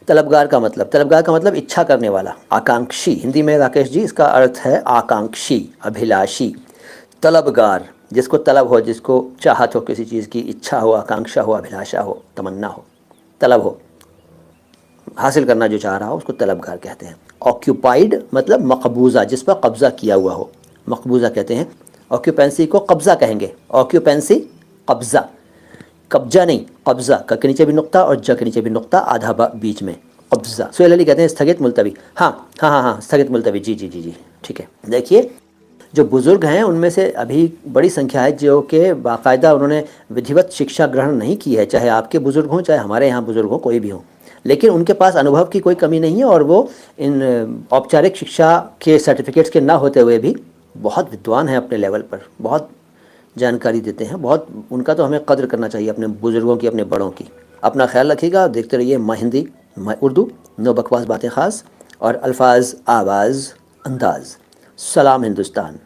तलबगार का मतलब इच्छा करने वाला, आकांक्षी। हिंदी में राकेश जी इसका अर्थ है आकांक्षी, अभिलाषी। तलबगार जिसको तलब हो, जिसको चाहत हो, किसी चीज़ की इच्छा हो, आकांक्षा हो, अभिलाषा हो, तमन्ना हो, तलब हो, हासिल करना जो चाह रहा हो, उसको तलबगार कहते हैं। ऑक्यूपाइड मतलब मकबूजा, जिस पर कब्ज़ा किया हुआ हो, मकबूजा कहते हैं। ऑक्यूपेंसी को कब्ज़ा कहेंगे, ऑक्यूपेंसी कब्ज़ा, कब्जा नहीं कब्ज़ा। क के नीचे भी नुक्ता और ज के नीचे भी नुक्ता, आधा बीच में, कब्ज़ा। सुहेल अली कहते हैं स्थगित मुलतवी। हाँ हाँ हाँ हाँ, स्थगित मुलतवी, जी जी जी जी, ठीक है। देखिए जो बुज़ुर्ग हैं उनमें से अभी बड़ी संख्या है जो कि बाकायदा उन्होंने विधिवत शिक्षा ग्रहण नहीं की है, चाहे आपके बुज़ुर्ग हों, चाहे हमारे यहाँ बुज़ुर्ग हों, कोई भी हो, लेकिन उनके पास अनुभव की कोई कमी नहीं है और वो इन औपचारिक शिक्षा के सर्टिफिकेट्स के ना होते हुए भी बहुत विद्वान हैं अपने लेवल पर, बहुत जानकारी देते हैं, बहुत। उनका तो हमें कद्र करना चाहिए, अपने बुज़ुर्गों की, अपने बड़ों की। अपना ख्याल रखिएगा, देखते रहिए माँ हिंदी, माँ उर्दू, नो बकवास बातें ख़ास और अल्फाज आवाज़ अंदाज़। सलाम हिंदुस्तान।